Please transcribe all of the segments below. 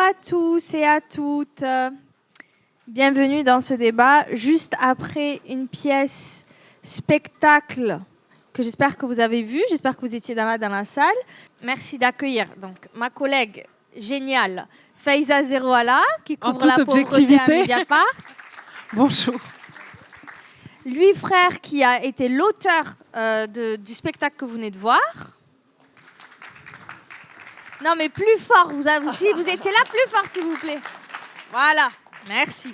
à tous et à toutes. Bienvenue dans ce débat, juste après une pièce spectacle que j'espère que vous avez vu, j'espère que vous étiez dans la salle. Merci d'accueillir donc ma collègue géniale Faiza Zerouala qui couvre la pauvreté à Mediapart. Bonjour. Louis Frère qui a été l'auteur du spectacle que vous venez de voir. Non mais plus fort, si vous étiez là, plus fort s'il vous plaît. Voilà, merci.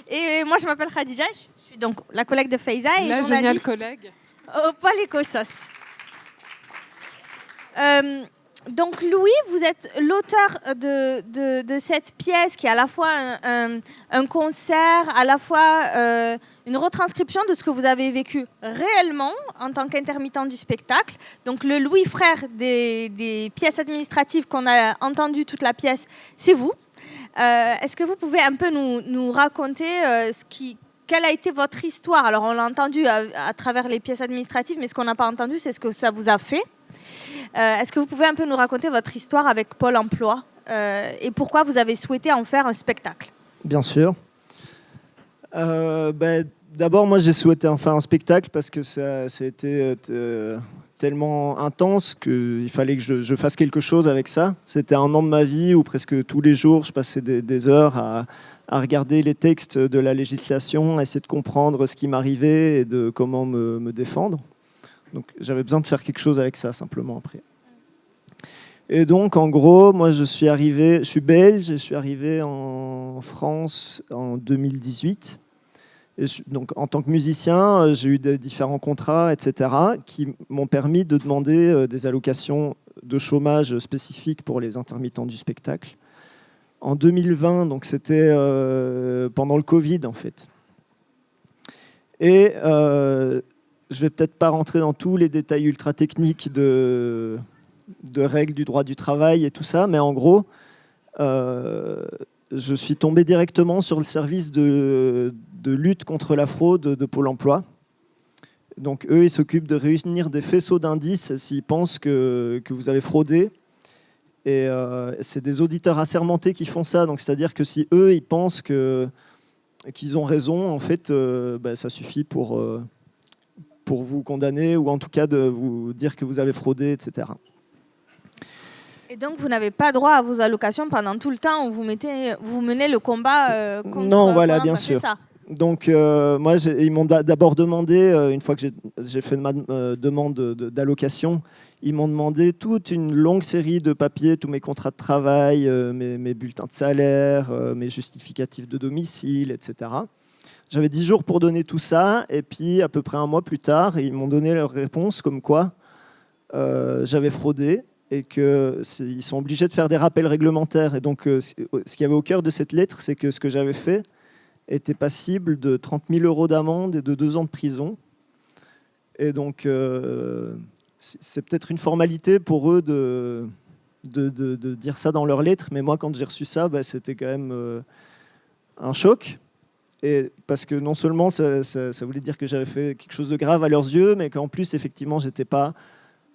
Et moi je m'appelle Khadija, je suis donc la collègue de Faiza et la journaliste géniale collègue au Pôle Écosos. Donc Louis, vous êtes l'auteur de cette pièce qui est à la fois un concert, à la fois une retranscription de ce que vous avez vécu réellement en tant qu'intermittent du spectacle. Donc le Louis Frère des pièces administratives qu'on a entendu toute la pièce, c'est vous. Est-ce que vous pouvez un peu nous raconter quelle a été votre histoire? Alors on l'a entendu à travers les pièces administratives, mais ce qu'on n'a pas entendu, c'est ce que ça vous a fait. Est-ce que vous pouvez un peu nous raconter votre histoire avec Pôle emploi et pourquoi vous avez souhaité en faire un spectacle? Bien sûr. D'abord, moi, j'ai souhaité en faire un spectacle parce que ça a été tellement intense qu'il fallait que je fasse quelque chose avec ça. C'était un an de ma vie où presque tous les jours, je passais des heures à regarder les textes de la législation, à essayer de comprendre ce qui m'arrivait et de comment me défendre. Donc j'avais besoin de faire quelque chose avec ça, simplement, après. Et donc, en gros, moi, je suis belge, et je suis arrivé en France en 2018. Et donc, en tant que musicien, j'ai eu différents contrats, etc., qui m'ont permis de demander des allocations de chômage spécifiques pour les intermittents du spectacle. En 2020, donc c'était pendant le Covid, en fait. Et je ne vais peut-être pas rentrer dans tous les détails ultra techniques de règles du droit du travail et tout ça, mais en gros, je suis tombé directement sur le service de lutte contre la fraude de Pôle emploi. Donc eux, ils s'occupent de réunir des faisceaux d'indices s'ils pensent que vous avez fraudé. Et c'est des auditeurs assermentés qui font ça. Donc c'est-à-dire que si eux, ils pensent qu'ils ont raison, en fait, ça suffit pour vous condamner ou en tout cas de vous dire que vous avez fraudé, etc. Et donc, vous n'avez pas droit à vos allocations pendant tout le temps où vous menez le combat contre... Non, voilà, bien sûr. Ça. Donc, moi, ils m'ont d'abord demandé, une fois que j'ai fait ma demande d'allocation, ils m'ont demandé toute une longue série de papiers, tous mes contrats de travail, mes bulletins de salaire, mes justificatifs de domicile, etc. J'avais 10 jours pour donner tout ça, et puis à peu près un mois plus tard, ils m'ont donné leur réponse comme quoi j'avais fraudé et qu'ils sont obligés de faire des rappels réglementaires. Et donc, ce qu'il y avait au cœur de cette lettre, c'est que ce que j'avais fait était passible de 30 000 € d'amende et de 2 ans de prison. Et donc, c'est peut-être une formalité pour eux de dire ça dans leur lettre, mais moi, quand j'ai reçu ça, c'était quand même un choc. Et parce que non seulement ça voulait dire que j'avais fait quelque chose de grave à leurs yeux, mais qu'en plus, effectivement, je n'étais pas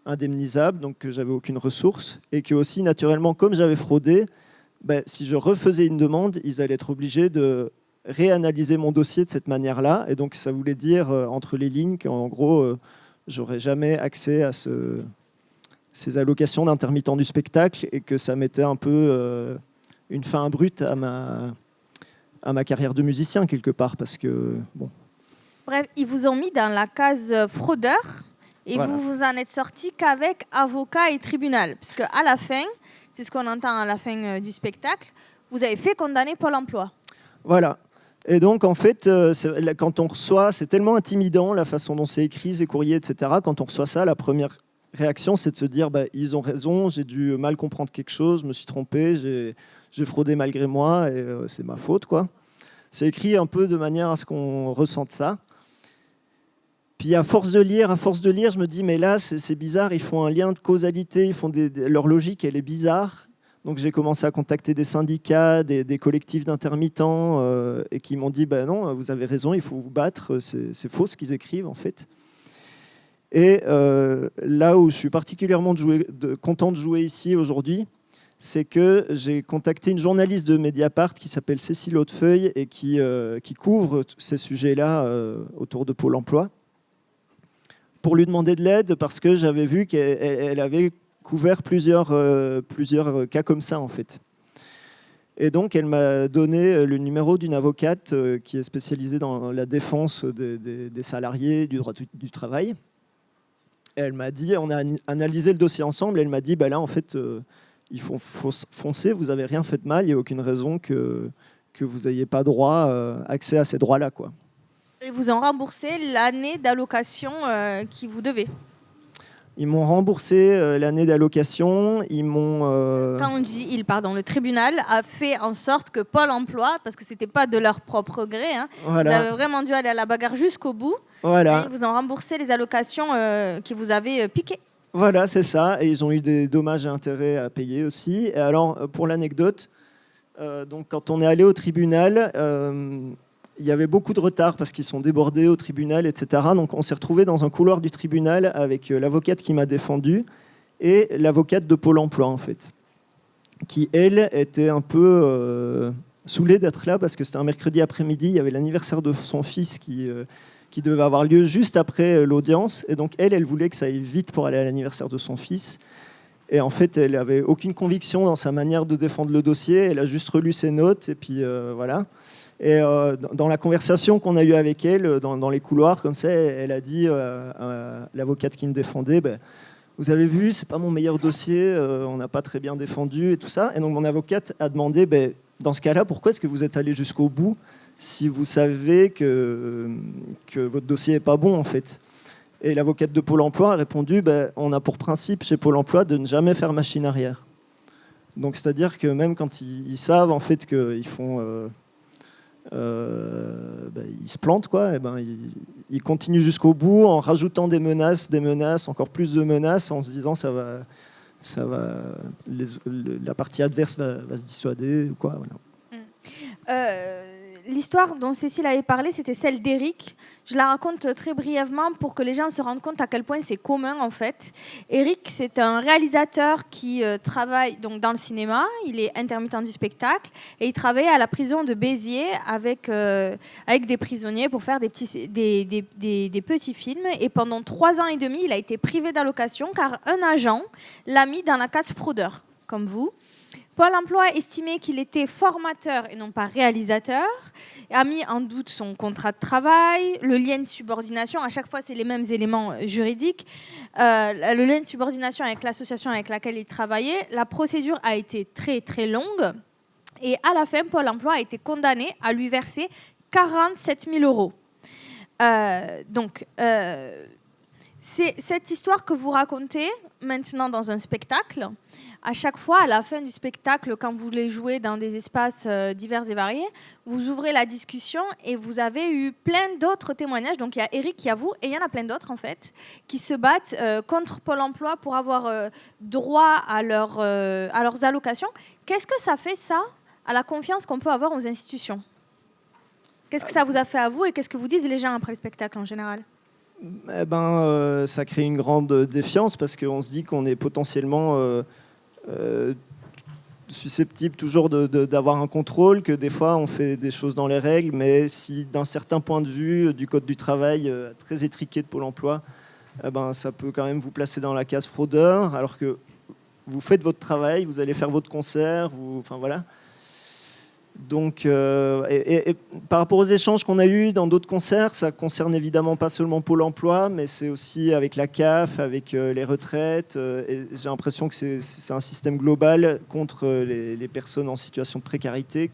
indemnisable, donc que j'avais aucune ressource. Et que aussi, naturellement, comme j'avais fraudé, si je refaisais une demande, ils allaient être obligés de réanalyser mon dossier de cette manière-là. Et donc, ça voulait dire, entre les lignes, qu'en gros, j'aurais jamais accès à ces allocations d'intermittents du spectacle et que ça mettait un peu une fin abrupte à ma carrière de musicien, quelque part, parce que... Bon. Bref, ils vous ont mis dans la case fraudeur et voilà. Vous en êtes sorti qu'avec avocat et tribunal, puisque à la fin, c'est ce qu'on entend à la fin du spectacle, vous avez fait condamner Pôle emploi. Voilà. Et donc, en fait, quand on reçoit, c'est tellement intimidant, la façon dont c'est écrit, ces courriers, etc. Quand on reçoit ça, la première réaction, c'est de se dire ils ont raison, j'ai dû mal comprendre quelque chose, je me suis trompé, j'ai fraudé malgré moi et c'est ma faute, quoi. C'est écrit un peu de manière à ce qu'on ressente ça. Puis à force de lire, je me dis mais là c'est bizarre, ils font un lien de causalité, leur logique elle est bizarre. Donc j'ai commencé à contacter des syndicats, des collectifs d'intermittents et qui m'ont dit non, vous avez raison, il faut vous battre, c'est faux ce qu'ils écrivent en fait. Et là où je suis particulièrement content de jouer ici aujourd'hui, c'est que j'ai contacté une journaliste de Mediapart qui s'appelle Cécile Hautefeuille et qui couvre ces sujets-là autour de Pôle emploi, pour lui demander de l'aide parce que j'avais vu qu'elle avait couvert plusieurs cas comme ça, en fait. Et donc, elle m'a donné le numéro d'une avocate qui est spécialisée dans la défense des salariés, du droit du travail. Et elle m'a dit, on a analysé le dossier ensemble, et elle m'a dit, bah là, en fait, il faut foncer, vous n'avez rien fait de mal, il n'y a aucune raison que vous n'ayez pas accès à ces droits-là, quoi. Et vous ont remboursé l'année d'allocation qui vous devait. Ils m'ont remboursé l'année d'allocation. Quand on dit il, pardon, le tribunal a fait en sorte que Pôle emploi, parce que c'était pas de leur propre gré, hein, voilà. Vous avez vraiment dû aller à la bagarre jusqu'au bout. Voilà. Et ils vous ont remboursé les allocations qui vous avaient piquées. Voilà, c'est ça. Et ils ont eu des dommages et intérêts à payer aussi. Et alors, pour l'anecdote, donc quand on est allé au tribunal, il y avait beaucoup de retard parce qu'ils sont débordés au tribunal, etc. Donc on s'est retrouvé dans un couloir du tribunal avec l'avocate qui m'a défendu et l'avocate de Pôle emploi, en fait, qui, elle, était un peu saoulée d'être là parce que c'était un mercredi après-midi, il y avait l'anniversaire de son fils qui devait avoir lieu juste après l'audience. Et donc elle voulait que ça aille vite pour aller à l'anniversaire de son fils. Et en fait, elle n'avait aucune conviction dans sa manière de défendre le dossier. Elle a juste relu ses notes et puis voilà. Et dans la conversation qu'on a eue avec elle, dans les couloirs, comme ça, elle a dit à l'avocate qui me défendait, vous avez vu, c'est pas mon meilleur dossier, on n'a pas très bien défendu et tout ça. Et donc mon avocate a demandé, dans ce cas-là, pourquoi est-ce que vous êtes allé jusqu'au bout si vous savez que votre dossier n'est pas bon, en fait. Et l'avocate de Pôle emploi a répondu, on a pour principe chez Pôle emploi de ne jamais faire machine arrière. Donc c'est-à-dire que même quand ils savent en fait qu'ils font... ils se plantent, quoi, et ils continuent jusqu'au bout en rajoutant des menaces, encore plus de menaces, en se disant la partie adverse va se dissuader, ou quoi, voilà. L'histoire dont Cécile avait parlé, c'était celle d'Éric. Je la raconte très brièvement pour que les gens se rendent compte à quel point c'est commun, en fait. Éric, c'est un réalisateur qui travaille donc dans le cinéma. Il est intermittent du spectacle et il travaille à la prison de Béziers avec des prisonniers pour faire des petits films. Et pendant 3 ans et demi, il a été privé d'allocation car un agent l'a mis dans la case fraudeur, comme vous. Pôle emploi estimait qu'il était formateur et non pas réalisateur, a mis en doute son contrat de travail, le lien de subordination, à chaque fois c'est les mêmes éléments juridiques, le lien de subordination avec l'association avec laquelle il travaillait. La procédure a été très très longue et à la fin, Pôle emploi a été condamné à lui verser 47 000 euros. C'est cette histoire que vous racontez maintenant dans un spectacle. À chaque fois, à la fin du spectacle, quand vous les jouez dans des espaces divers et variés, vous ouvrez la discussion et vous avez eu plein d'autres témoignages. Donc il y a Éric, il y a vous, et il y en a plein d'autres en fait, qui se battent contre Pôle emploi pour avoir droit à leurs allocations. Qu'est-ce que ça fait, ça, à la confiance qu'on peut avoir aux institutions? Qu'est-ce que ça vous a fait à vous et qu'est-ce que vous disent les gens après le spectacle en général? Ça crée une grande défiance parce qu'on se dit qu'on est potentiellement susceptible toujours d'avoir un contrôle, que des fois on fait des choses dans les règles, mais si d'un certain point de vue du Code du travail très étriqué de Pôle emploi, ça peut quand même vous placer dans la case fraudeur, alors que vous faites votre travail, vous allez faire votre concert, enfin voilà. Donc, par rapport aux échanges qu'on a eus dans d'autres concerts, ça concerne évidemment pas seulement Pôle emploi, mais c'est aussi avec la CAF, avec les retraites. Et j'ai l'impression que c'est un système global contre les personnes en situation de précarité.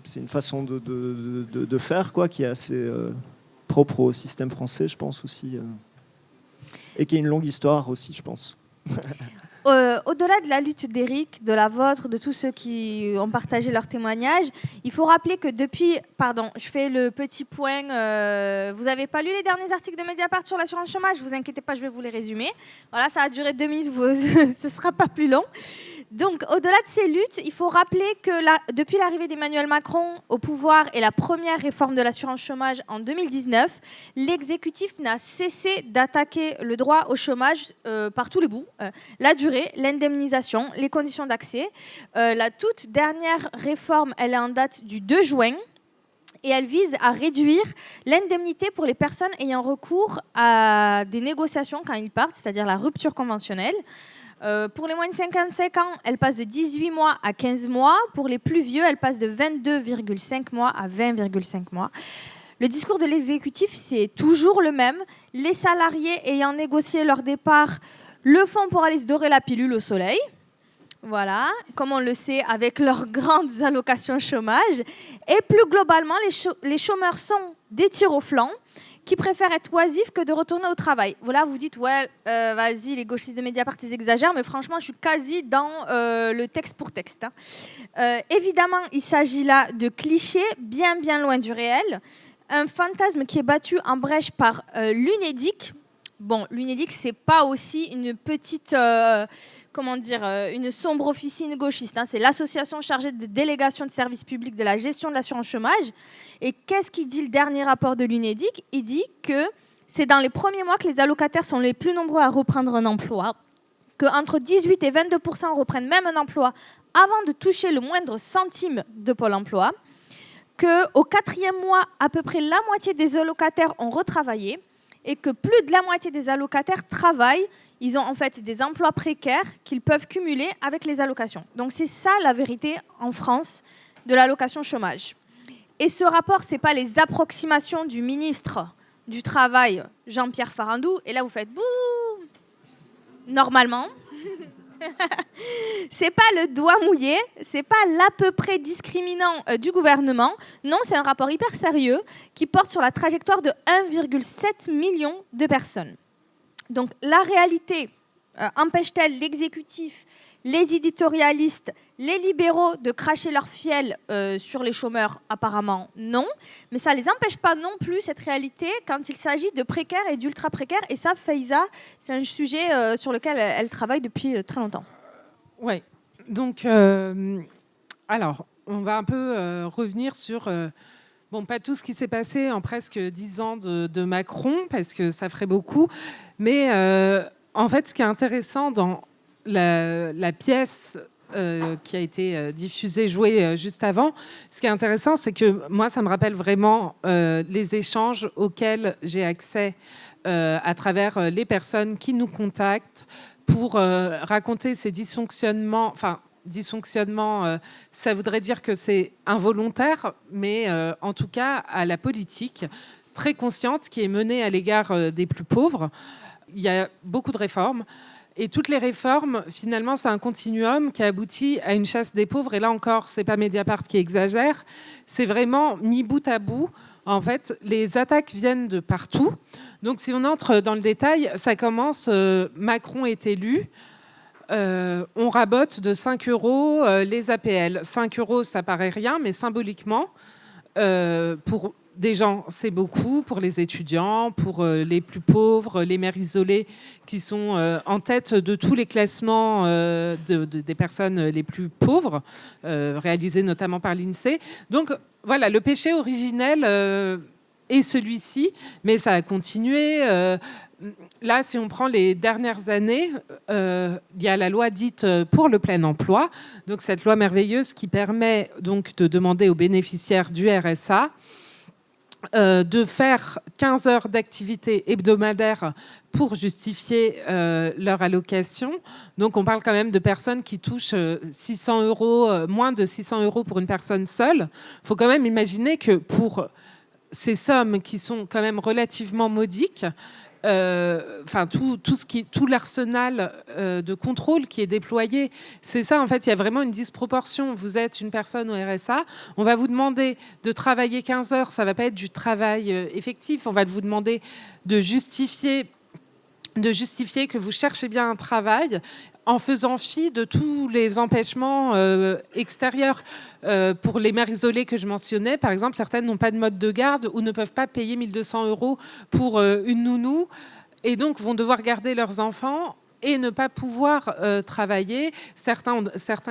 C'est une façon de faire, quoi, qui est assez propre au système français, je pense aussi. Et qui a une longue histoire aussi, je pense. Au-delà de la lutte d'Éric, de la vôtre, de tous ceux qui ont partagé leur témoignage, il faut rappeler que depuis... Pardon, je fais le petit point. Vous n'avez pas lu les derniers articles de Mediapart sur l'assurance chômage? Ne vous inquiétez pas, je vais vous les résumer. Voilà, ça a duré 2 minutes, ce ne sera pas plus long. Donc, au-delà de ces luttes, il faut rappeler que depuis l'arrivée d'Emmanuel Macron au pouvoir et la première réforme de l'assurance chômage en 2019, l'exécutif n'a cessé d'attaquer le droit au chômage par tous les bouts. La durée, l'indemnisation, les conditions d'accès. La toute dernière réforme, elle est en date du 2 juin. Et elle vise à réduire l'indemnité pour les personnes ayant recours à des négociations quand ils partent, c'est-à-dire la rupture conventionnelle. Pour les moins de 55 ans, elle passe de 18 mois à 15 mois. Pour les plus vieux, elle passe de 22,5 mois à 20,5 mois. Le discours de l'exécutif, c'est toujours le même. Les salariés ayant négocié leur départ le font pour aller se dorer la pilule au soleil. Voilà, comme on le sait avec leurs grandes allocations chômage. Et plus globalement, les chômeurs sont des tirs au flanc qui préfèrent être oisifs que de retourner au travail. Voilà, vous dites, ouais, vas-y, les gauchistes de Mediapart, ils exagèrent, mais franchement, je suis quasi dans le texte pour texte. Évidemment, il s'agit là de clichés bien loin du réel. Un fantasme qui est battu en brèche par l'UNEDIC. Bon, l'UNEDIC, c'est pas aussi une petite... une sombre officine gauchiste. C'est l'association chargée de délégation de services publics de la gestion de l'assurance chômage. Et qu'est-ce qu'il dit le dernier rapport de l'UNEDIC ? Il dit que c'est dans les premiers mois que les allocataires sont les plus nombreux à reprendre un emploi, qu'entre 18 et 22% reprennent même un emploi avant de toucher le moindre centime de Pôle emploi, qu'au 4e mois, à peu près la moitié des allocataires ont retravaillé et que plus de la moitié des allocataires travaillent. Ils ont en fait des emplois précaires qu'ils peuvent cumuler avec les allocations. Donc c'est ça la vérité en France de l'allocation chômage. Et ce rapport, ce n'est pas les approximations du ministre du Travail, Jean-Pierre Farandou. Et là, vous faites bouh. Normalement. C'est pas le doigt mouillé, c'est pas l'à peu près discriminant du gouvernement. Non, c'est un rapport hyper sérieux qui porte sur la trajectoire de 1,7 million de personnes. Donc la réalité empêche-t-elle l'exécutif, les éditorialistes, les libéraux de cracher leur fiel sur les chômeurs? Apparemment non, mais ça ne les empêche pas non plus cette réalité quand il s'agit de précaires et d'ultra-précaires. Et ça, Faiza, c'est un sujet sur lequel elle travaille depuis très longtemps. Oui, donc alors on va un peu revenir sur... Bon, pas tout ce qui s'est passé en presque 10 ans de Macron, parce que ça ferait beaucoup. Mais en fait, ce qui est intéressant dans la pièce qui a été diffusée, jouée juste avant, ce qui est intéressant, c'est que moi, ça me rappelle vraiment les échanges auxquels j'ai accès à travers les personnes qui nous contactent pour raconter ces dysfonctionnements... Dysfonctionnement, ça voudrait dire que c'est involontaire, mais en tout cas à la politique très consciente qui est menée à l'égard des plus pauvres. Il y a beaucoup de réformes et toutes les réformes, finalement, c'est un continuum qui aboutit à une chasse des pauvres. Et là encore, c'est pas Mediapart qui exagère, c'est vraiment mis bout à bout. En fait, les attaques viennent de partout. Donc si on entre dans le détail, ça commence, Macron est élu. On rabote de 5 euros les APL. 5 euros, ça paraît rien, mais symboliquement, pour des gens, c'est beaucoup. Pour les étudiants, pour les plus pauvres, les mères isolées qui sont en tête de tous les classements des personnes les plus pauvres, réalisés notamment par l'INSEE. Donc voilà, le péché originel est celui-ci, mais ça a continué. Là, si on prend les dernières années, il y a la loi dite pour le plein emploi. Donc, cette loi merveilleuse qui permet donc de demander aux bénéficiaires du RSA de faire 15 heures d'activité hebdomadaire pour justifier leur allocation. Donc, on parle quand même de personnes qui touchent 600 euros, moins de 600 euros pour une personne seule. Il faut quand même imaginer que pour ces sommes qui sont quand même relativement modiques, tout l'arsenal de contrôle qui est déployé, c'est ça en fait, il y a vraiment une disproportion. Vous êtes une personne au RSA, on va vous demander de travailler 15 heures, ça va pas être du travail effectif, on va vous demander de justifier que vous cherchez bien un travail en faisant fi de tous les empêchements extérieurs. Pour les mères isolées que je mentionnais, par exemple, certaines n'ont pas de mode de garde ou ne peuvent pas payer 1 200 euros pour une nounou et donc vont devoir garder leurs enfants et ne pas pouvoir travailler. Certains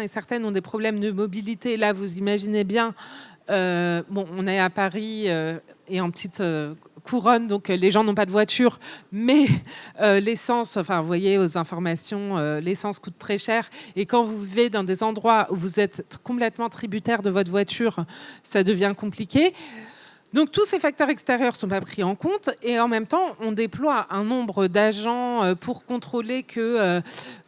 et certaines ont des problèmes de mobilité. Là, vous imaginez bien, on est à Paris et en petite couronne, donc les gens n'ont pas de voiture, mais l'essence, enfin, vous voyez aux informations, l'essence coûte très cher. Et quand vous vivez dans des endroits où vous êtes complètement tributaire de votre voiture, ça devient compliqué. Donc tous ces facteurs extérieurs ne sont pas pris en compte et en même temps, on déploie un nombre d'agents pour contrôler que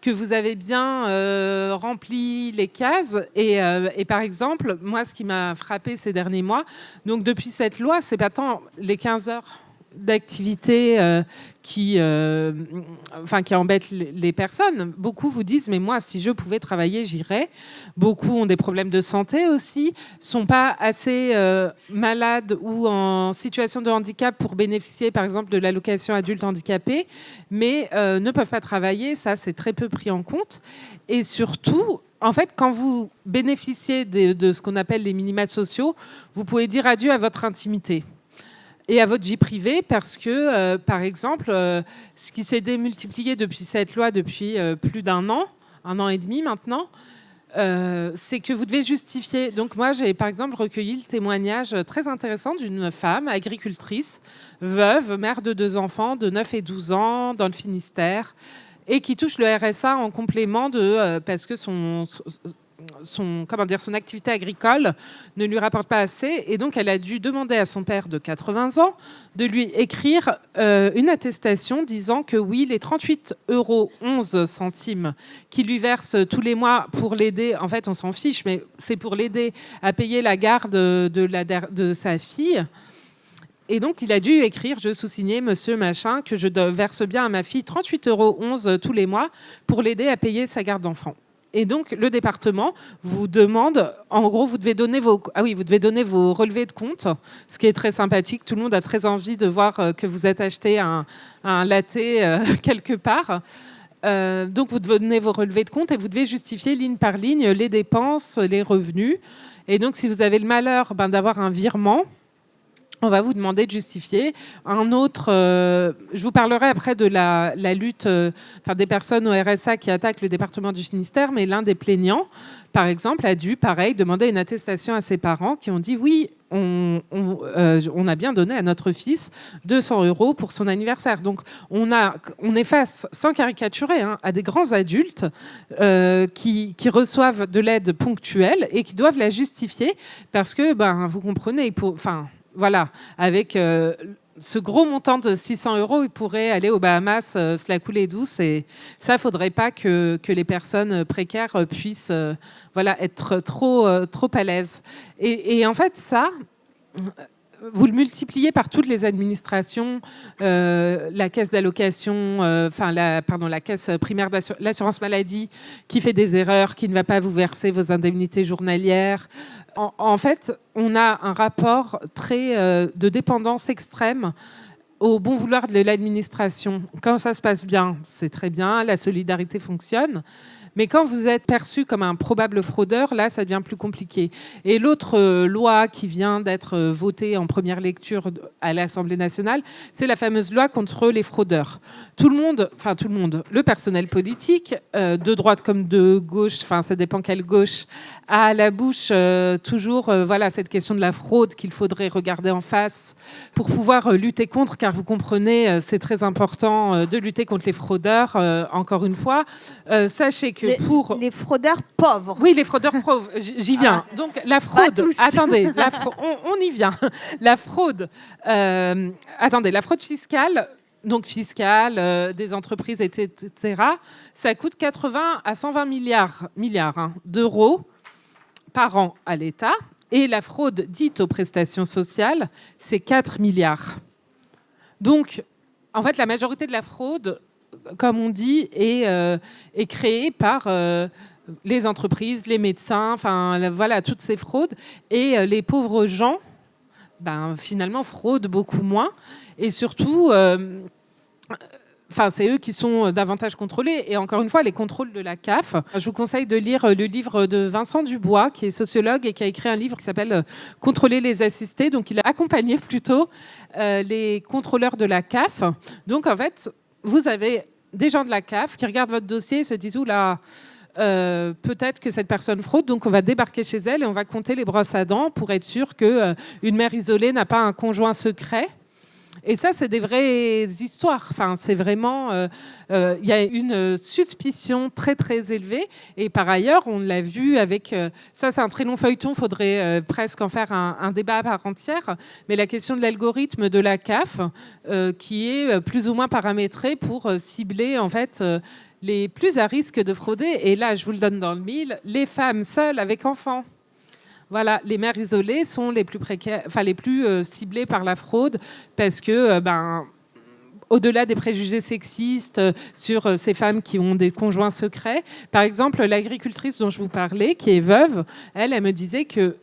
vous avez bien rempli les cases. Et par exemple, moi, ce qui m'a frappé ces derniers mois, donc depuis cette loi, c'est pas tant les 15 heures d'activité qui embêtent les personnes. Beaucoup vous disent, mais moi, si je pouvais travailler, j'irais. Beaucoup ont des problèmes de santé aussi, sont pas assez malades ou en situation de handicap pour bénéficier, par exemple, de l'allocation adulte handicapé, mais ne peuvent pas travailler. Ça, c'est très peu pris en compte. Et surtout, en fait, quand vous bénéficiez de ce qu'on appelle les minima sociaux, vous pouvez dire adieu à votre intimité et à votre vie privée, parce que, par exemple, ce qui s'est démultiplié depuis cette loi, depuis plus d'un an et demi maintenant, c'est que vous devez justifier. Donc moi, j'ai par exemple recueilli le témoignage très intéressant d'une femme agricultrice, veuve, mère de 2 enfants de 9 et 12 ans, dans le Finistère, et qui touche le RSA en complément parce que son activité agricole ne lui rapporte pas assez, et donc elle a dû demander à son père de 80 ans de lui écrire une attestation disant que oui, les 38,11 € qu'il lui verse tous les mois pour l'aider, en fait on s'en fiche, mais c'est pour l'aider à payer la garde de sa fille. Et donc, il a dû écrire, je sous-signais, monsieur machin, que je verse bien à ma fille 38,11 € tous les mois pour l'aider à payer sa garde d'enfant. Et donc, le département vous demande, en gros, vous devez donner vos relevés de compte, ce qui est très sympathique. Tout le monde a très envie de voir que vous êtes acheté un latte quelque part. Donc, vous donnez vos relevés de compte et vous devez justifier ligne par ligne les dépenses, les revenus. Et donc, si vous avez le malheur d'avoir un virement, on va vous demander de justifier. Un autre, je vous parlerai après de la lutte des personnes au RSA qui attaquent le département du Finistère, mais l'un des plaignants, par exemple, a dû, pareil, demander une attestation à ses parents qui ont dit oui, on a bien donné à notre fils 200 € pour son anniversaire. Donc on est face, sans caricaturer, à des grands adultes qui reçoivent de l'aide ponctuelle et qui doivent la justifier parce que, vous comprenez, voilà, avec ce gros montant de 600 €, ils pourraient aller aux Bahamas, se la couler douce. Et ça, il ne faudrait pas que les personnes précaires puissent être trop à l'aise. Et en fait, ça, vous le multipliez par toutes les administrations, la caisse d'allocation, la caisse primaire l'assurance maladie qui fait des erreurs, qui ne va pas vous verser vos indemnités journalières. En fait, on a un rapport très de dépendance extrême au bon vouloir de l'administration. Quand ça se passe bien, c'est très bien, la solidarité fonctionne. Mais quand vous êtes perçu comme un probable fraudeur, là, ça devient plus compliqué. Et l'autre loi qui vient d'être votée en première lecture à l'Assemblée nationale, c'est la fameuse loi contre les fraudeurs. Tout le monde, le personnel politique, de droite comme de gauche, ça dépend quelle gauche, a à la bouche toujours cette question de la fraude qu'il faudrait regarder en face pour pouvoir lutter contre, car vous comprenez, c'est très important de lutter contre les fraudeurs, encore une fois. Sachez que les fraudeurs pauvres. Oui, les fraudeurs pauvres, j'y viens. Donc la fraude, attendez, on y vient. La fraude, la fraude fiscale, des entreprises, etc., ça coûte 80 à 120 milliards d'euros par an à l'État. Et la fraude dite aux prestations sociales, c'est 4 milliards. Donc, en fait, la majorité de la fraude, comme on dit, est créée par les entreprises, les médecins, toutes ces fraudes. Et les pauvres gens, finalement, fraudent beaucoup moins. Et surtout, c'est eux qui sont davantage contrôlés. Et encore une fois, les contrôles de la CAF. Je vous conseille de lire le livre de Vincent Dubois, qui est sociologue et qui a écrit un livre qui s'appelle « Contrôler les assistés ». Donc, il a accompagné plutôt les contrôleurs de la CAF. Donc, en fait, vous avez des gens de la CAF qui regardent votre dossier et se disent « Oula, peut-être que cette personne fraude, donc on va débarquer chez elle et on va compter les brosses à dents pour être sûr qu'une mère isolée n'a pas un conjoint secret. » Et ça, c'est des vraies histoires. Enfin, c'est vraiment... Il y a une suspicion très, très élevée. Et par ailleurs, on l'a vu avec... ça, c'est un très long feuilleton. Il faudrait presque en faire un débat à part entière. Mais la question de l'algorithme de la CAF, qui est plus ou moins paramétré pour cibler, en fait... les plus à risque de frauder, et là, je vous le donne dans le mille, les femmes seules avec enfants. Voilà, les mères isolées sont les plus précaires, enfin les plus ciblées par la fraude, parce que, au-delà des préjugés sexistes sur ces femmes qui ont des conjoints secrets, par exemple, l'agricultrice dont je vous parlais, qui est veuve, elle me disait que,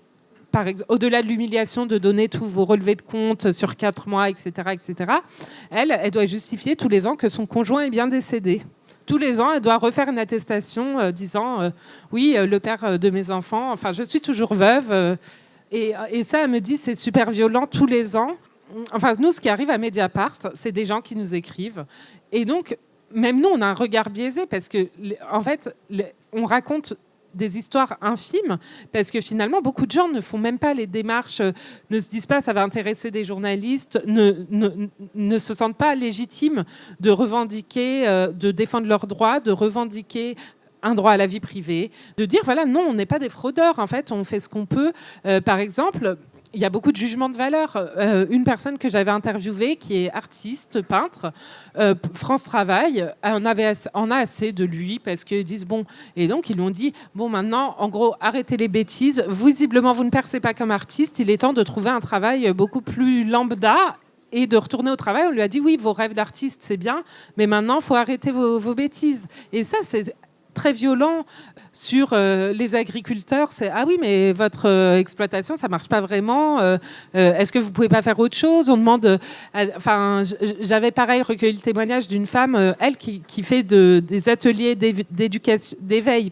par exemple, au-delà de l'humiliation de donner tous vos relevés de compte sur 4 mois, etc., elle doit justifier tous les ans que son conjoint est bien décédé. Tous les ans, elle doit refaire une attestation disant oui, le père de mes enfants, enfin, je suis toujours veuve. Et ça, elle me dit, c'est super violent tous les ans. Enfin, nous, ce qui arrive à Mediapart, c'est des gens qui nous écrivent. Et donc, même nous, on a un regard biaisé parce que, en fait, on raconte des histoires infimes, parce que finalement, beaucoup de gens ne font même pas les démarches, ne se disent pas ça va intéresser des journalistes, ne se sentent pas légitimes de revendiquer, de défendre leurs droits, de revendiquer un droit à la vie privée, de dire voilà, non, on n'est pas des fraudeurs, en fait, on fait ce qu'on peut. Par exemple, il y a beaucoup de jugements de valeur. Une personne que j'avais interviewée, qui est artiste, peintre, France Travail, en a assez de lui parce qu'ils disent bon. Et donc, ils lui ont dit bon, maintenant, en gros, arrêtez les bêtises. Visiblement, vous ne percez pas comme artiste. Il est temps de trouver un travail beaucoup plus lambda et de retourner au travail. On lui a dit oui, vos rêves d'artiste, c'est bien, mais maintenant, il faut arrêter vos bêtises. Et ça, c'est très violent sur les agriculteurs. C'est ah oui, mais votre exploitation, ça marche pas vraiment. Est-ce que vous pouvez pas faire autre chose? On demande. Enfin, j'avais pareil recueilli le témoignage d'une femme, elle qui fait des ateliers d'éveil,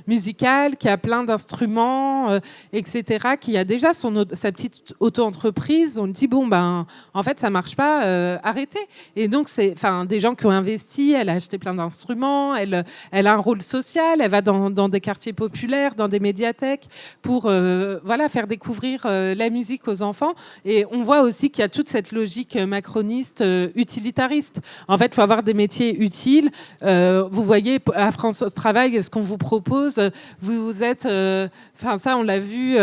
musical, qui a plein d'instruments, etc., qui a déjà sa petite auto-entreprise. On lui dit bon en fait ça marche pas, arrêtez. Et donc c'est des gens qui ont investi. Elle a acheté plein d'instruments. Elle a un rôle social. Elle va dans des quartiers populaires, dans des médiathèques pour faire découvrir la musique aux enfants. Et on voit aussi qu'il y a toute cette logique macroniste utilitariste. En fait, il faut avoir des métiers utiles. Vous voyez à France Travail ce qu'on vous propose. Vous êtes, ça on l'a vu.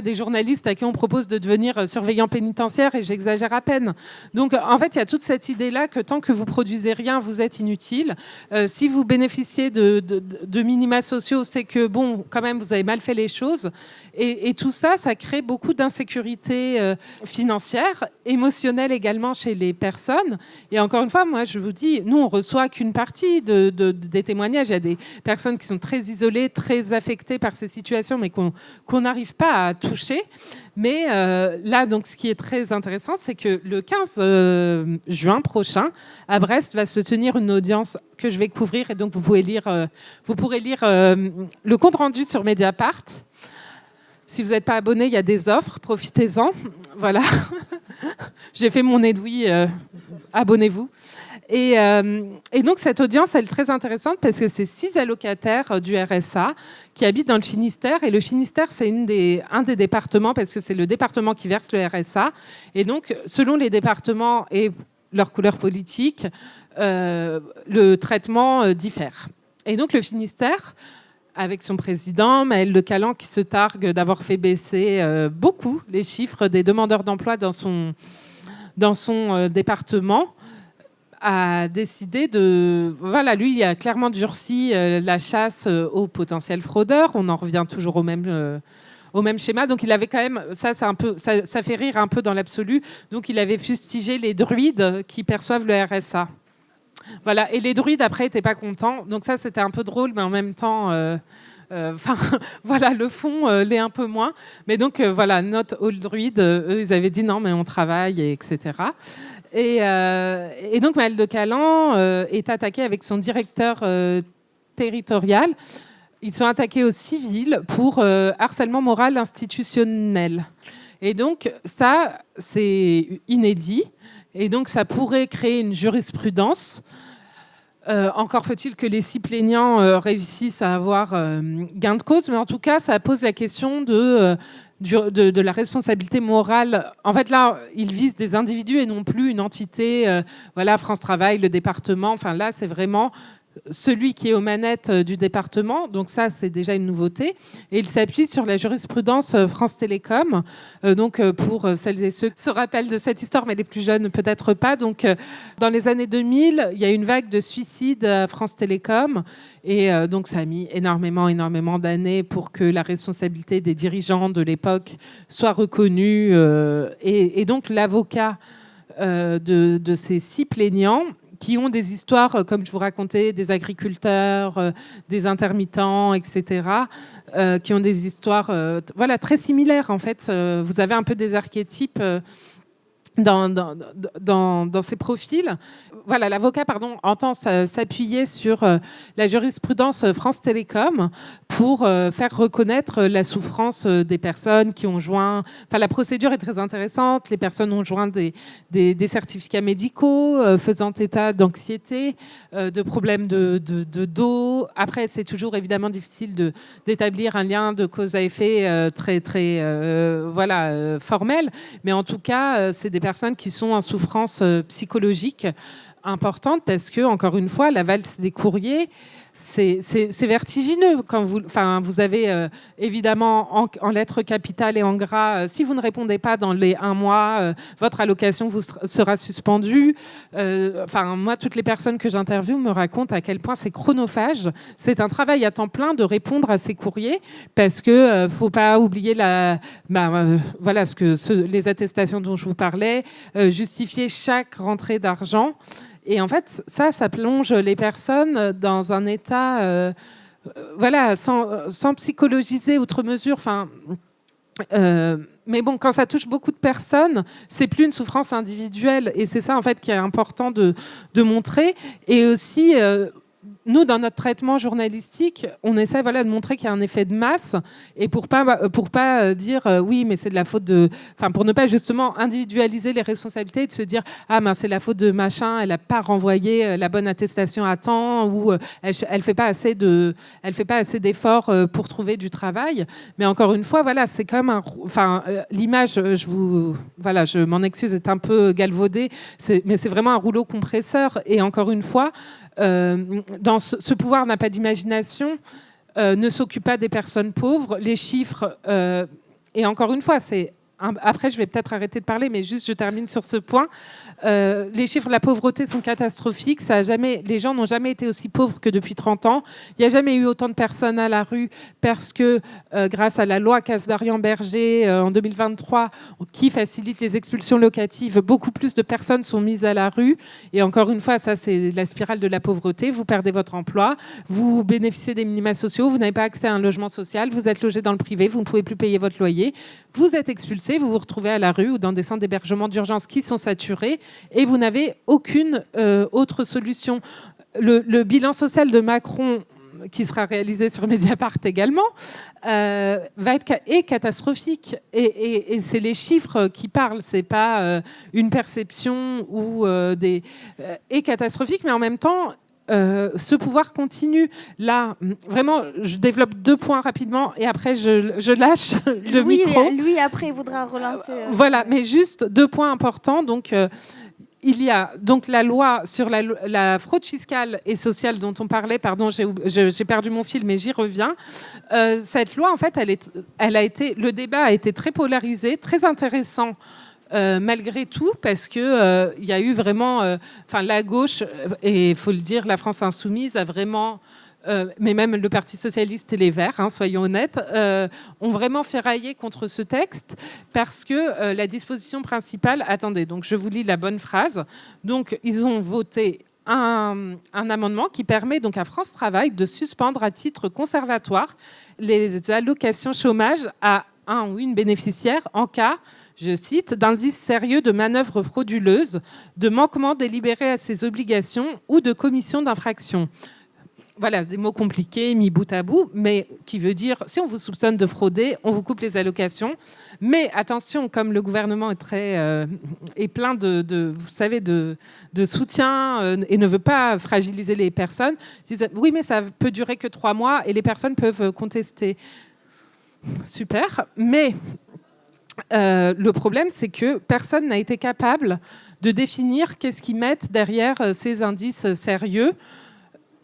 Des journalistes à qui on propose de devenir surveillant pénitentiaire, et j'exagère à peine. Donc, en fait, il y a toute cette idée-là que tant que vous produisez rien, vous êtes inutile. Si vous bénéficiez de minima sociaux, c'est que, bon, quand même, vous avez mal fait les choses. Et tout ça, ça crée beaucoup d'insécurité financière, émotionnelle également chez les personnes. Et encore une fois, moi, je vous dis, nous, on reçoit qu'une partie des témoignages. Il y a des personnes qui sont très isolées, très affectées par ces situations, mais qu'on n'arrive pas à toucher. Mais là, donc, ce qui est très intéressant, c'est que le 15 juin prochain, à Brest, va se tenir une audience que je vais couvrir. Et donc, vous pourrez lire le compte-rendu sur Mediapart. Si vous n'êtes pas abonné, il y a des offres, profitez-en. Voilà. J'ai fait mon édoui, abonnez-vous. Et donc, cette audience, elle est très intéressante parce que c'est 6 allocataires du RSA qui habitent dans le Finistère. Et le Finistère, c'est un des départements, parce que c'est le département qui verse le RSA. Et donc, selon les départements et leur couleur politique, le traitement diffère. Et donc, le Finistère, avec son président, Maël Le Calan, qui se targue d'avoir fait baisser beaucoup les chiffres des demandeurs d'emploi dans son département, a décidé lui, il a clairement durci la chasse aux potentiels fraudeurs. On en revient toujours au même schéma. Donc il avait quand même, ça fait rire un peu dans l'absolu. Donc il avait fustigé les druides qui perçoivent le RSA. Voilà, et les druides après n'étaient pas contents. Donc ça, c'était un peu drôle, mais en même temps, le fond l'est un peu moins. Mais donc not all druides, eux, ils avaient dit non, mais on travaille, etc. Et donc Maël De Calan est attaqué avec son directeur territorial. Ils sont attaqués au civil pour harcèlement moral institutionnel. Et donc ça, c'est inédit. Et donc ça pourrait créer une jurisprudence. Encore faut-il que les 6 plaignants réussissent à avoir gain de cause, mais en tout cas, ça pose la question de la responsabilité morale. En fait, là, ils visent des individus et non plus une entité. Voilà, France Travail, le département. Enfin, là, c'est vraiment celui qui est aux manettes du département. Donc ça, c'est déjà une nouveauté. Et il s'appuie sur la jurisprudence France Télécom. Donc pour celles et ceux qui se rappellent de cette histoire, mais les plus jeunes peut-être pas. Donc dans les années 2000, il y a eu une vague de suicides à France Télécom. Et donc ça a mis énormément d'années pour que la responsabilité des dirigeants de l'époque soit reconnue. Et donc l'avocat de ces 6 plaignants, qui ont des histoires, comme je vous racontais, des agriculteurs, des intermittents, etc., qui ont des histoires voilà, très similaires, en fait. Vous avez un peu des archétypes dans ces profils. Voilà, l'avocat, entend s'appuyer sur la jurisprudence France Télécom pour faire reconnaître la souffrance des personnes qui ont joint... Enfin, la procédure est très intéressante. Les personnes ont joint des certificats médicaux faisant état d'anxiété, de problèmes de dos. Après, c'est toujours évidemment difficile d'établir un lien de cause à effet très formel. Mais en tout cas, c'est des personnes qui sont en souffrance psychologique importante parce que, encore une fois, la valse des courriers, c'est vertigineux. Quand vous avez évidemment en lettres capitales et en gras, si vous ne répondez pas dans les 1 mois, votre allocation sera suspendue. Moi, toutes les personnes que j'interviewe me racontent à quel point c'est chronophage. C'est un travail à temps plein de répondre à ces courriers parce que faut pas oublier les attestations dont je vous parlais, justifier chaque rentrée d'argent. Et en fait, ça plonge les personnes dans un état, sans psychologiser outre mesure. Mais bon, quand ça touche beaucoup de personnes, c'est plus une souffrance individuelle. Et c'est ça, en fait, qui est important de montrer. Et aussi... nous, dans notre traitement journalistique, on essaie de montrer qu'il y a un effet de masse et pour pas dire oui, mais c'est de la faute de... pour ne pas justement individualiser les responsabilités et de se dire c'est la faute de machin, elle n'a pas renvoyé la bonne attestation à temps ou elle fait pas assez d'efforts pour trouver du travail. Mais encore une fois, c'est comme l'image, je m'en excuse, est un peu galvaudée, mais c'est vraiment un rouleau compresseur. Et encore une fois, dans ce pouvoir n'a pas d'imagination, ne s'occupe pas des personnes pauvres. Les chiffres, et encore une fois, après, je vais peut-être arrêter de parler, mais juste je termine sur ce point. Les chiffres de la pauvreté sont catastrophiques. Les gens n'ont jamais été aussi pauvres que depuis 30 ans. Il n'y a jamais eu autant de personnes à la rue parce que, grâce à la loi Kasbarian-Berger en 2023, qui facilite les expulsions locatives, beaucoup plus de personnes sont mises à la rue. Et encore une fois, ça, c'est la spirale de la pauvreté. Vous perdez votre emploi, vous bénéficiez des minima sociaux, vous n'avez pas accès à un logement social, vous êtes logé dans le privé, vous ne pouvez plus payer votre loyer, vous êtes expulsé, vous vous retrouvez à la rue ou dans des centres d'hébergement d'urgence qui sont saturés et vous n'avez aucune autre solution. Le bilan social de Macron, qui sera réalisé sur Mediapart également, est catastrophique. Et c'est les chiffres qui parlent, c'est pas une perception ou est catastrophique, mais en même temps, ce pouvoir continue. Là, vraiment, je développe 2 points rapidement et après, je lâche le micro. Lui, après, il voudra relancer. Voilà, mais juste 2 points importants. Donc, il y a donc la loi sur la fraude fiscale et sociale dont on parlait. Pardon, j'ai perdu mon fil, mais j'y reviens. Cette loi, en fait, le débat a été très polarisé, très intéressant. Malgré tout, parce que il y a eu vraiment, la gauche et il faut le dire, la France insoumise a vraiment, mais même le Parti socialiste et les Verts, soyons honnêtes, ont vraiment ferraillé contre ce texte parce que la disposition principale, attendez, donc je vous lis la bonne phrase. Donc ils ont voté un amendement qui permet donc à France Travail de suspendre à titre conservatoire les allocations chômage à un ou une bénéficiaire en cas, je cite, d'indices sérieux de manœuvres frauduleuses, de manquement délibéré à ses obligations ou de commission d'infraction. voilà, des mots compliqués mis bout à bout, mais qui veut dire, si on vous soupçonne de frauder, on vous coupe les allocations. Mais attention, comme le gouvernement est plein vous savez, de soutien et ne veut pas fragiliser les personnes, ils disent, oui, mais ça peut durer que 3 mois et les personnes peuvent contester. Super, mais le problème, c'est que personne n'a été capable de définir qu'est-ce qu'ils mettent derrière ces indices sérieux.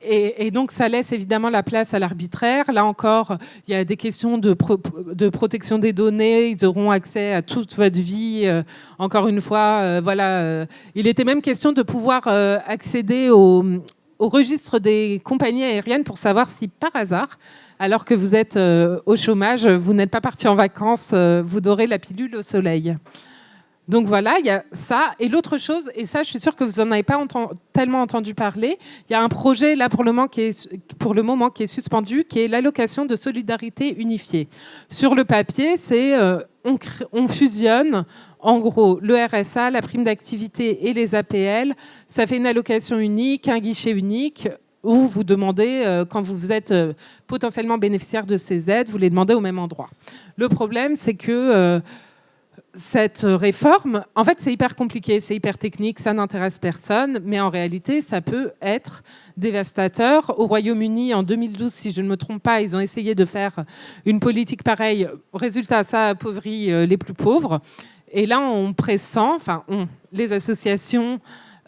Et donc, ça laisse évidemment la place à l'arbitraire. Là encore, il y a des questions de protection des données. Ils auront accès à toute votre vie. Encore une fois, il était même question de pouvoir accéder au registre des compagnies aériennes pour savoir si, par hasard, alors que vous êtes au chômage, vous n'êtes pas parti en vacances, vous dorez la pilule au soleil. Donc voilà, il y a ça. Et l'autre chose, et ça, je suis sûre que vous n'en avez pas tellement entendu parler, il y a un projet, là, pour le moment, qui est suspendu, qui est l'allocation de solidarité unifiée. Sur le papier, c'est on fusionne, en gros, le RSA, la prime d'activité et les APL. Ça fait une allocation unique, un guichet unique, où vous demandez, quand vous êtes potentiellement bénéficiaire de ces aides, vous les demandez au même endroit. Le problème, c'est que cette réforme, en fait, c'est hyper compliqué, c'est hyper technique, ça n'intéresse personne, mais en réalité, ça peut être dévastateur. Au Royaume-Uni, en 2012, si je ne me trompe pas, ils ont essayé de faire une politique pareille. Résultat, ça appauvrit les plus pauvres. Et là, on pressent, les associations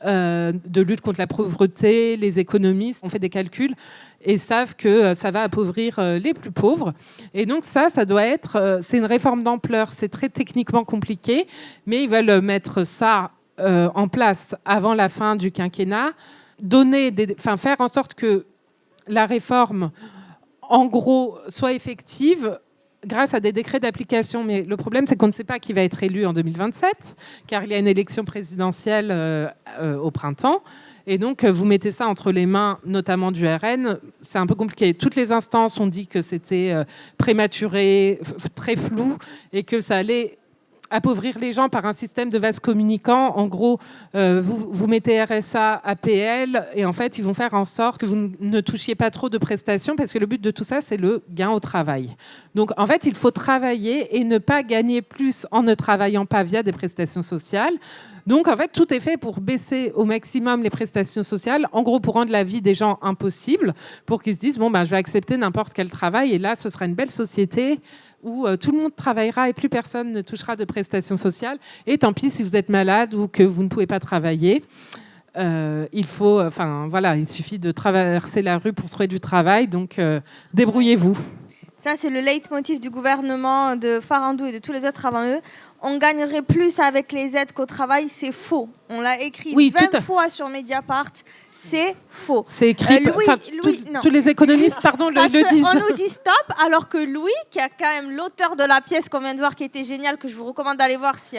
de lutte contre la pauvreté, les économistes ont fait des calculs et savent que ça va appauvrir les plus pauvres. Et donc ça doit être... c'est une réforme d'ampleur, c'est très techniquement compliqué, mais ils veulent mettre ça en place avant la fin du quinquennat, faire en sorte que la réforme, en gros, soit effective grâce à des décrets d'application. Mais le problème, c'est qu'on ne sait pas qui va être élu en 2027, car il y a une élection présidentielle au printemps. Et donc, vous mettez ça entre les mains, notamment du RN, c'est un peu compliqué. Toutes les instances ont dit que c'était prématuré, très flou, et que ça allait appauvrir les gens par un système de vases communicants. En gros, vous mettez RSA, APL, et en fait, ils vont faire en sorte que vous ne touchiez pas trop de prestations, parce que le but de tout ça, c'est le gain au travail. Donc, en fait, il faut travailler et ne pas gagner plus en ne travaillant pas via des prestations sociales. Donc, en fait, tout est fait pour baisser au maximum les prestations sociales, en gros, pour rendre la vie des gens impossible, pour qu'ils se disent, je vais accepter n'importe quel travail, et là, ce sera une belle société où tout le monde travaillera et plus personne ne touchera de prestations sociales. Et tant pis si vous êtes malade ou que vous ne pouvez pas travailler. Il suffit de traverser la rue pour trouver du travail, donc débrouillez-vous. Ça, c'est le leitmotiv du gouvernement de Farandou et de tous les autres avant eux. On gagnerait plus avec les aides qu'au travail, c'est faux. On l'a écrit 20 fois sur Mediapart, c'est faux. C'est écrit, tous les économistes le disent. On nous dit stop, alors que Louis, qui est quand même l'auteur de la pièce qu'on vient de voir, qui était géniale, que je vous recommande d'aller voir si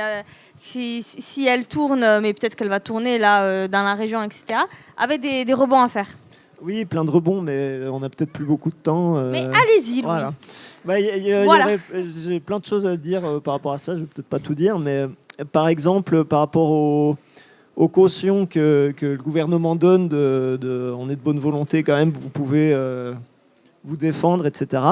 elle tourne, mais peut-être qu'elle va tourner là dans la région, etc., avait des rebonds à faire. Oui, plein de rebonds, mais on n'a peut-être plus beaucoup de temps. Mais allez-y, Louis. Voilà. J'ai plein de choses à dire par rapport à ça. Je ne vais peut-être pas tout dire, mais par exemple, par rapport aux cautions que le gouvernement donne, on est de bonne volonté quand même, vous pouvez vous défendre, etc.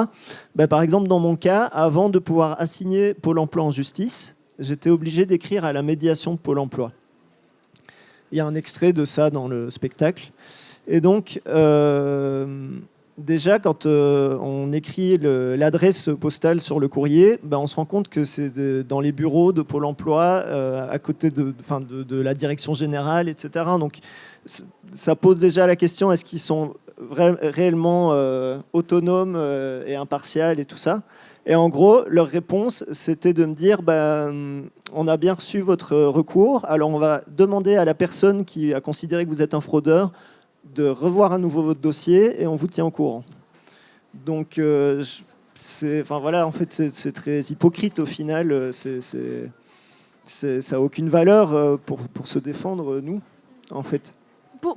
Par exemple, dans mon cas, avant de pouvoir assigner Pôle emploi en justice, j'étais obligé d'écrire à la médiation de Pôle emploi. Il y a un extrait de ça dans le spectacle. Et donc, déjà, quand on écrit l'adresse postale sur le courrier, on se rend compte que c'est dans les bureaux de Pôle emploi, à côté de la direction générale, etc. Donc, ça pose déjà la question, est-ce qu'ils sont réellement autonomes et impartials et tout ça ? Et en gros, leur réponse, c'était de me dire, on a bien reçu votre recours, alors on va demander à la personne qui a considéré que vous êtes un fraudeur de revoir à nouveau votre dossier et on vous tient au courant. Donc, c'est très hypocrite au final. Ça n'a aucune valeur pour se défendre, nous, en fait.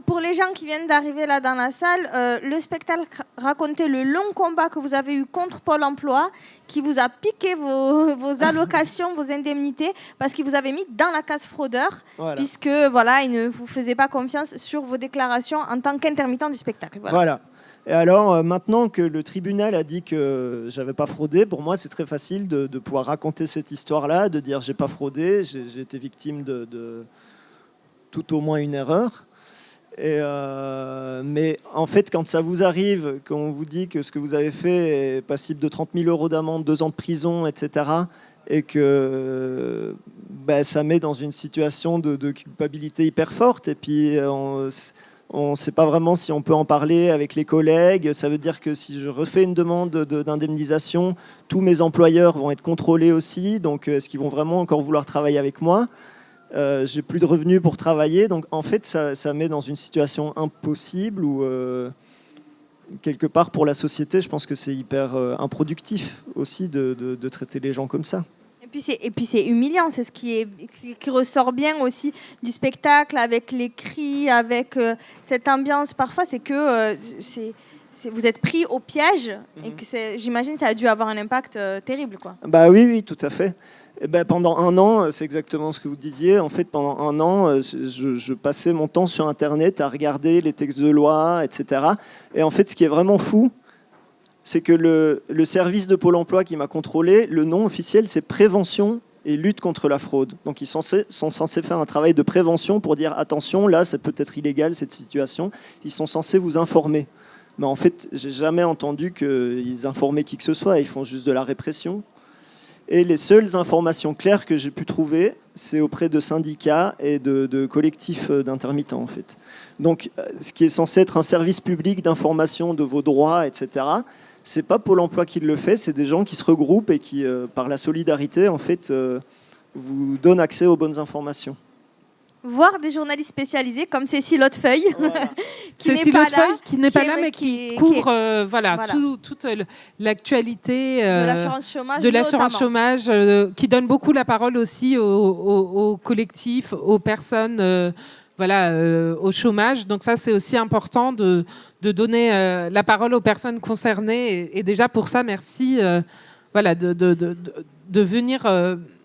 Pour les gens qui viennent d'arriver là dans la salle, le spectacle racontait le long combat que vous avez eu contre Pôle emploi, qui vous a piqué vos allocations, vos indemnités, parce qu'il vous avait mis dans la case fraudeur, puisque il ne vous faisait pas confiance sur vos déclarations en tant qu'intermittent du spectacle. Voilà. Et alors, maintenant que le tribunal a dit que j'avais pas fraudé, pour moi, c'est très facile de pouvoir raconter cette histoire-là, de dire j'ai pas fraudé, j'ai été victime de tout au moins une erreur. Mais en fait, quand ça vous arrive, quand on vous dit que ce que vous avez fait est passible de 30 000 € d'amende, 2 ans de prison, etc., et que ça met dans une situation de culpabilité hyper forte, et puis on ne sait pas vraiment si on peut en parler avec les collègues. Ça veut dire que si je refais une demande d'indemnisation, tous mes employeurs vont être contrôlés aussi. Donc, est-ce qu'ils vont vraiment encore vouloir travailler avec moi ? J'ai plus de revenus pour travailler. Donc, en fait, ça met dans une situation impossible où, quelque part, pour la société, je pense que c'est hyper improductif aussi de traiter les gens comme ça. Et puis c'est humiliant, c'est ce qui ressort bien aussi du spectacle, avec les cris, avec cette ambiance. Parfois, c'est que vous êtes pris au piège, et que j'imagine que ça a dû avoir un impact terrible, quoi. Bah oui, tout à fait. Et pendant 1 an, c'est exactement ce que vous disiez. En fait, pendant 1 an, je passais mon temps sur Internet à regarder les textes de loi, etc. Et en fait, ce qui est vraiment fou, c'est que le service de Pôle emploi qui m'a contrôlé, le nom officiel, c'est Prévention et lutte contre la fraude. Donc ils sont censés faire un travail de prévention pour dire attention, là, ça peut être illégal, cette situation. Ils sont censés vous informer. Mais en fait, j'ai jamais entendu qu'ils informaient qui que ce soit. Ils font juste de la répression. Et les seules informations claires que j'ai pu trouver, c'est auprès de syndicats et de collectifs d'intermittents, en fait. Donc, ce qui est censé être un service public d'information de vos droits, etc., c'est pas Pôle emploi qui le fait, c'est des gens qui se regroupent et qui, par la solidarité, en fait, vous donnent accès aux bonnes informations. Voir des journalistes spécialisés comme Cécile Hautefeuille, voilà. Cécile Hautefeuille qui n'est pas là, mais qui couvre toute l'actualité de l'assurance chômage, qui donne beaucoup la parole aussi aux collectifs, aux personnes au chômage. Donc ça, c'est aussi important de donner la parole aux personnes concernées. Et déjà, pour ça, merci de venir...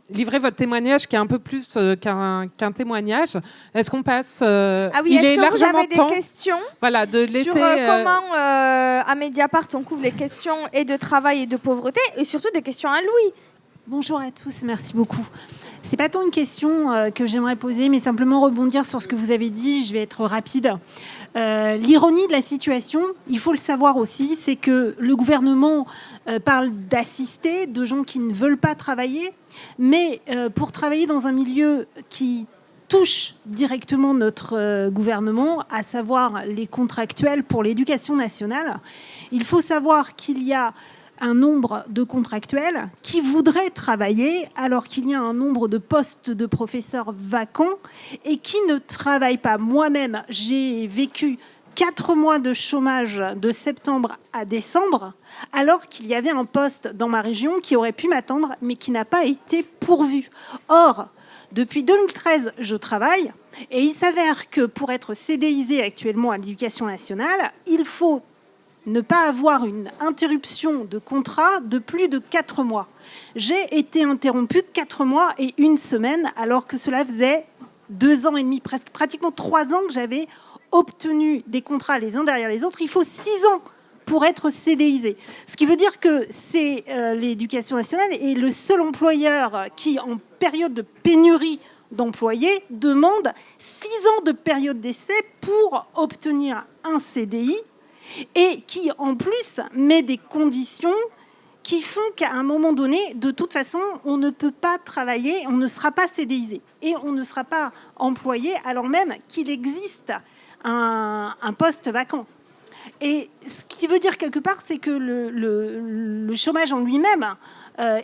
livrer votre témoignage qui est un peu plus qu'un témoignage. Est-ce qu'on passe il est largement vous avez des questions de laisser, sur comment à Mediapart on couvre les questions et de travail et de pauvreté, et surtout des questions à Louis. Bonjour à tous, merci beaucoup. C'est pas tant une question que j'aimerais poser, mais simplement rebondir sur ce que vous avez dit. Je vais être rapide. L'ironie de la situation, il faut le savoir aussi, c'est que le gouvernement parle d'assister, de gens qui ne veulent pas travailler, mais pour travailler dans un milieu qui touche directement notre gouvernement, à savoir les contractuels pour l'éducation nationale, il faut savoir qu'il y a un nombre de contractuels qui voudraient travailler alors qu'il y a un nombre de postes de professeurs vacants et qui ne travaillent pas. Moi-même, j'ai vécu 4 mois de chômage de septembre à décembre alors qu'il y avait un poste dans ma région qui aurait pu m'attendre mais qui n'a pas été pourvu. Or, depuis 2013, je travaille et il s'avère que pour être CDIsé actuellement à l'Éducation nationale, il faut ne pas avoir une interruption de contrat de plus de 4 mois. J'ai été interrompue 4 mois et 1 semaine, alors que cela faisait 2 ans et demi, pratiquement 3 ans que j'avais obtenu des contrats les uns derrière les autres. Il faut 6 ans pour être CDIsé. Ce qui veut dire que c'est l'Éducation nationale est le seul employeur qui, en période de pénurie d'employés, demande 6 ans de période d'essai pour obtenir un CDI, et qui, en plus, met des conditions qui font qu'à un moment donné, de toute façon, on ne peut pas travailler, on ne sera pas CDIsé et on ne sera pas employé, alors même qu'il existe un poste vacant. Et ce qui veut dire quelque part, c'est que le chômage en lui-même,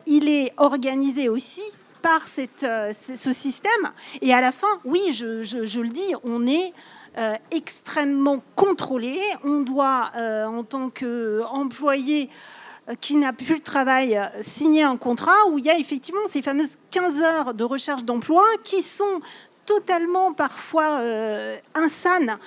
il est organisé aussi par ce système. Et à la fin, oui, je le dis, on est... extrêmement contrôlé. On doit, en tant qu'employé qui n'a plus de travail, signer un contrat où il y a effectivement ces fameuses 15 heures de recherche d'emploi qui sont totalement parfois insanes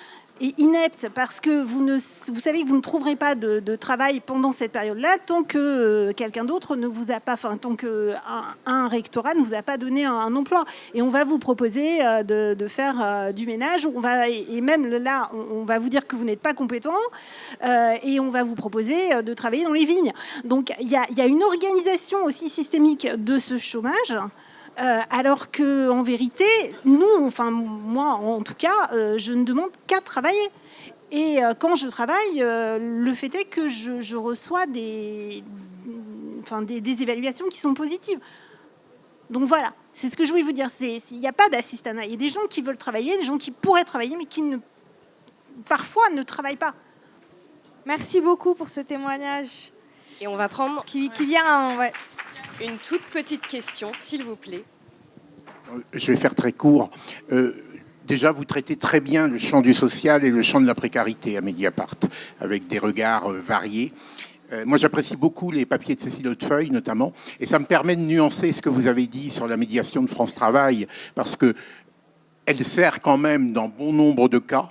est inepte parce que vous savez que vous ne trouverez pas de travail pendant cette période-là tant que quelqu'un d'autre ne vous a pas, tant qu'un rectorat ne vous a pas donné un emploi. Et on va vous proposer de faire du ménage, et même là, on va vous dire que vous n'êtes pas compétent, et on va vous proposer de travailler dans les vignes. Donc il y a une organisation aussi systémique de ce chômage. Alors qu'en vérité, moi en tout cas, je ne demande qu'à travailler. Et quand je travaille, le fait est que je reçois des évaluations qui sont positives. Donc voilà, c'est ce que je voulais vous dire. Il n'y a pas d'assistanat. Il y a des gens qui veulent travailler, des gens qui pourraient travailler, mais qui parfois ne travaillent pas. Merci beaucoup pour ce témoignage. Et on va prendre qui vient... Ouais. Une toute petite question, s'il vous plaît. Je vais faire très court. Déjà, vous traitez très bien le champ du social et le champ de la précarité à Mediapart, avec des regards variés. Moi, j'apprécie beaucoup les papiers de Cécile Hautefeuille, notamment, et ça me permet de nuancer ce que vous avez dit sur la médiation de France Travail, parce qu'elle sert quand même dans bon nombre de cas.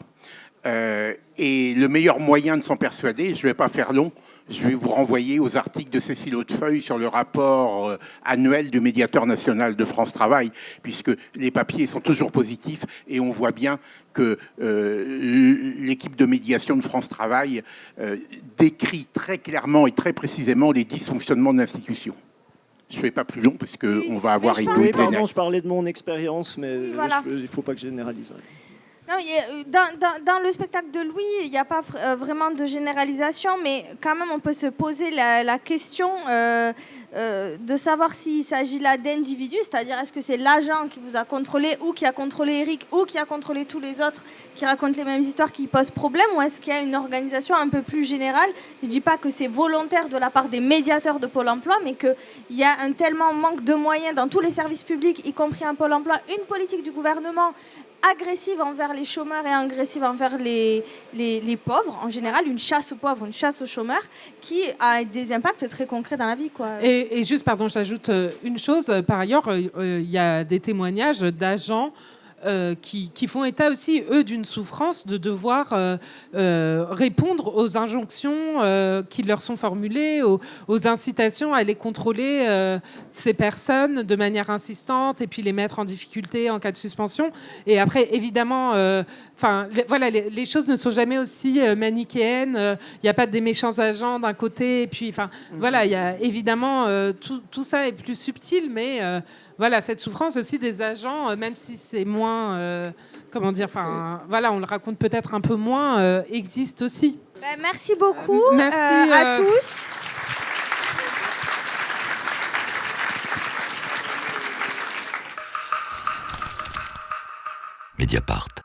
Et le meilleur moyen de s'en persuader, je ne vais pas faire long, je vais vous renvoyer aux articles de Cécile Hautefeuille sur le rapport annuel du médiateur national de France Travail, puisque les papiers sont toujours positifs et on voit bien que l'équipe de médiation de France Travail décrit très clairement et très précisément les dysfonctionnements de l'institution. Je ne fais pas plus long parce qu'on va avoir une Oui, pardon, je parlais de mon expérience, mais voilà. il ne faut pas que je généralise. Non, dans le spectacle de Louis, il n'y a pas vraiment de généralisation, mais quand même, on peut se poser la question de savoir s'il s'agit là d'individus, c'est-à-dire est-ce que c'est l'agent qui vous a contrôlé ou qui a contrôlé Eric ou qui a contrôlé tous les autres qui racontent les mêmes histoires qui posent problème, ou est-ce qu'il y a une organisation un peu plus générale? Je ne dis pas que c'est volontaire de la part des médiateurs de Pôle emploi, mais qu'il y a un tellement manque de moyens dans tous les services publics, y compris un Pôle emploi, une politique du gouvernement agressive envers les chômeurs et agressive envers les pauvres, en général, une chasse aux pauvres, une chasse aux chômeurs, qui a des impacts très concrets dans la vie, quoi. Et juste, pardon, j'ajoute une chose. Par ailleurs, il y a des témoignages d'agents qui font état aussi, eux, d'une souffrance de devoir répondre aux injonctions qui leur sont formulées, aux incitations à aller contrôler ces personnes de manière insistante et puis les mettre en difficulté en cas de suspension. Et après, évidemment, voilà, les choses ne sont jamais aussi manichéennes. Il n'y a pas des méchants agents d'un côté. Et puis, voilà, il y a évidemment tout ça est plus subtil, mais voilà, cette souffrance aussi des agents, même si c'est moins, voilà, on le raconte peut-être un peu moins, existe aussi. Merci beaucoup merci, à tous. Mediapart.